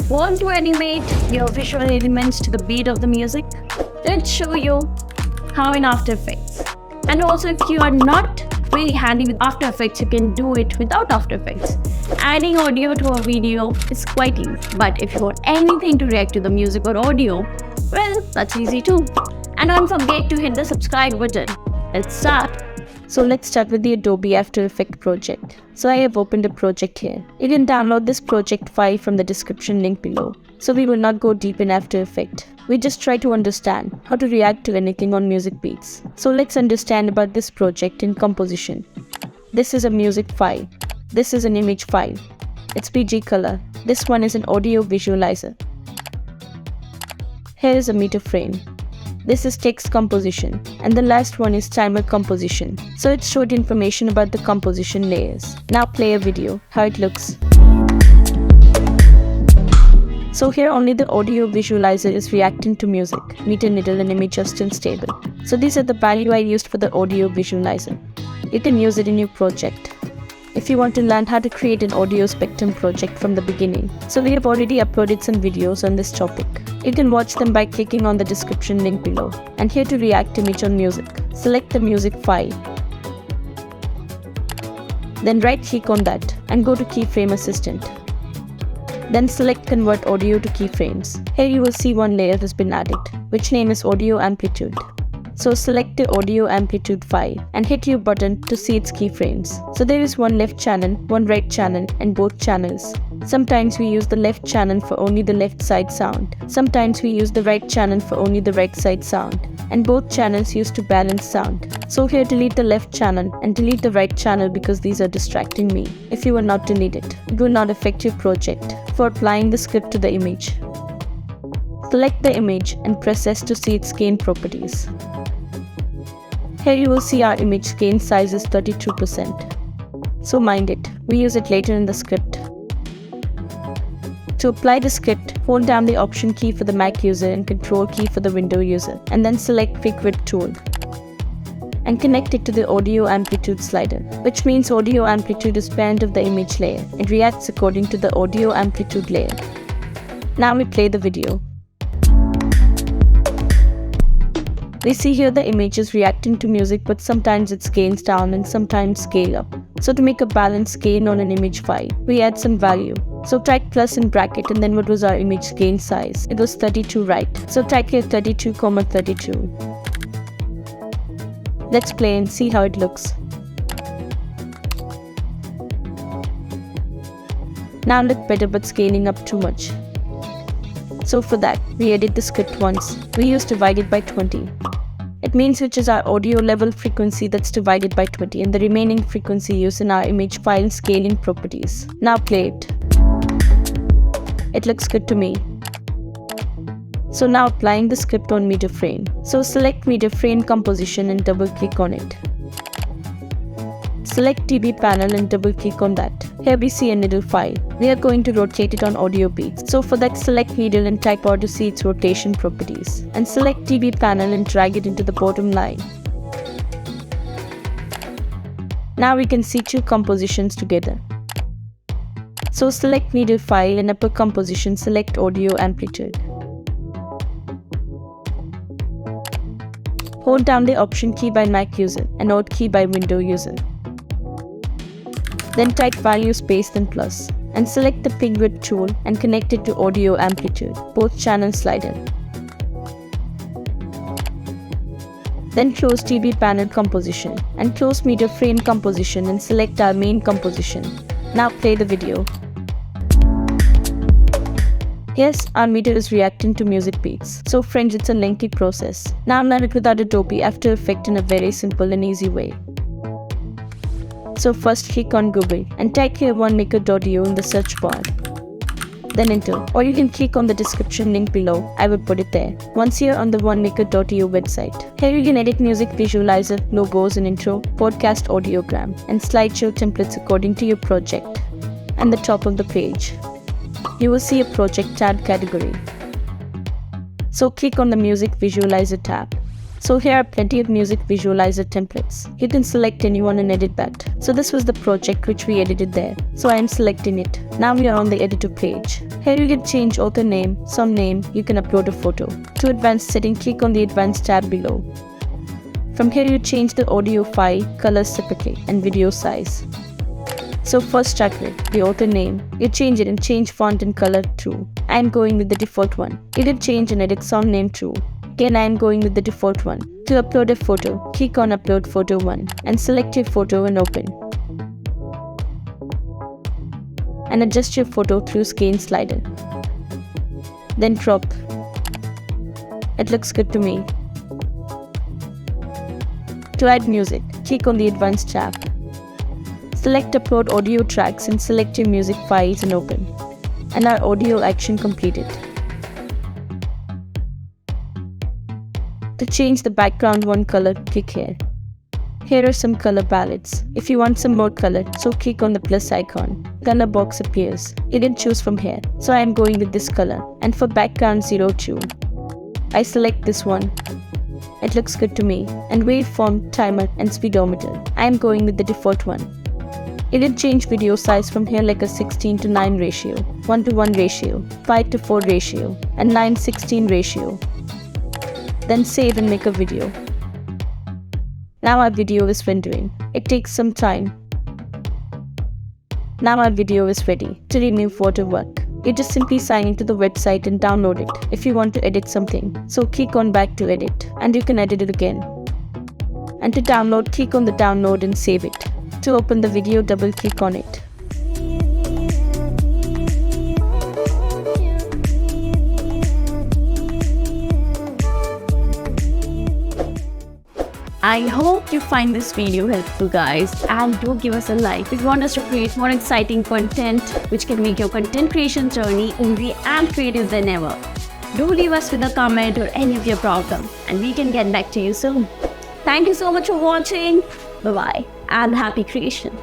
Want to animate your visual elements to the beat of the music? Let's show you how in After Effects. And also, if you are not very handy with After Effects, you can do it without After Effects. Adding audio to a video is quite easy, but if you want anything to react to the music or audio, well, that's easy too. And don't forget to hit the subscribe button. Let's start. So let's start with the Adobe After Effects project. So I have opened a project here. You can download this project file from the description link below. So we will not go deep in After Effects. We just try to understand how to react to anything on music beats. So let's understand about this project in composition. This is a music file. This is an image file. It's PG color. This one is an audio visualizer. Here is a meter frame. This is text composition, and the last one is timer composition. So it showed information about the composition layers. Now play a video, how it looks. So here only the audio visualizer is reacting to music. Meter, needle and image are still stable. So these are the value I used for the audio visualizer. You can use it in your project. If you want to learn how to create an audio spectrum project from the beginning. So we have already uploaded some videos on this topic. You can watch them by clicking on the description link below. And here to react image on music. Select the music file. Then right click on that and go to Keyframe Assistant. Then select Convert Audio to Keyframes. Here you will see one layer has been added, which name is Audio Amplitude. So select the audio amplitude file and hit your button to see its keyframes. So there is one left channel, one right channel and both channels. Sometimes we use the left channel for only the left side sound. Sometimes we use the right channel for only the right side sound. And both channels used to balance sound. So here delete the left channel and delete the right channel because these are distracting me. If you will not delete it, it will not affect your project. For applying the script to the image. Select the image and press S to see its gain properties. Here you will see our image gain size is 32%. So mind it, we use it later in the script. To apply the script, hold down the Option key for the Mac user and Control key for the Windows user, and then select Quick Width tool. And connect it to the Audio Amplitude slider, which means Audio Amplitude is parent of the image layer and reacts according to the Audio Amplitude layer. Now we play the video. We see here the image is reacting to music, but sometimes it scales down and sometimes scale up. So to make a balanced gain on an image file, we add some value. So type plus in bracket and then what was our image gain size? It was 32, right? So type here 32, 32. Let's play and see how it looks. Now look better but scaling up too much. So for that, we edit the script once. We use divided by 20. It means which is our audio level frequency that's divided by 20 and the remaining frequency used in our image file scaling properties. Now play it. It looks good to me. So now applying the script on meter frame. So select meter frame composition and double click on it. Select TB panel and double click on that. Here we see a needle file. We are going to rotate it on audio beats. So for that, select needle and type out to see its rotation properties. And select TB panel and drag it into the bottom line. Now we can see two compositions together. So select needle file and upper composition, select audio amplitude. Hold down the Option key by Mac user and Alt key by Windows user. Then type value space then plus and select the Quick Width tool and connect it to audio amplitude, both channel slider. Then close TB panel composition and close meter frame composition and select our main composition. Now play the video. Yes, our meter is reacting to music beats. So friends, it's a lengthy process. Now learn it without Adobe After Effects in a very simple and easy way. So first click on Google and type here Onemaker.io in the search bar. Then enter, or you can click on the description link below, I will put it there. Once here on the Onemaker.io website. Here you can edit music visualizer, logos and intro, podcast audiogram, and slideshow templates according to your project. And the top of the page, you will see a project tab category. So click on the music visualizer tab. So here are plenty of music visualizer templates. You can select anyone and edit that. So this was the project which we edited there. So I am selecting it. Now we are on the editor page. Here you can change author name, song name, you can upload a photo. To advanced setting, click on the advanced tab below. From here you change the audio file, colors separately, and video size. So first start with the author name. You change it and change font and color true. I am going with the default one. You can change and edit song name true. Again I am going with the default one. To upload a photo, click on upload photo 1 and select your photo and open. And adjust your photo through scan slider. Then crop. It looks good to me. To add music, click on the advanced tab. Select upload audio tracks and select your music files and open. And our audio action completed. To change the background one color, click here. Here are some color palettes. If you want some more color, so click on the plus icon. Color box appears. You can choose from here. So I am going with this color. And for background 02, I select this one. It looks good to me. And waveform, timer and speedometer, I am going with the default one. You can change video size from here like a 16:9 ratio, 1:1 ratio, 5:4 ratio, and 9:16 ratio. Then save and make a video. Now our video is rendering. It takes some time. Now our video is ready. To renew waterwork, you just simply sign into the website and download it if you want to edit something. So click on back to edit and you can edit it again. And to download, click on the download and save it. To open the video, double click on it. I hope you find this video helpful, guys, and do give us a like if you want us to create more exciting content which can make your content creation journey easy and creative than ever. Do leave us with a comment or any of your problem and we can get back to you soon. Thank you so much for watching. Bye bye and happy creation.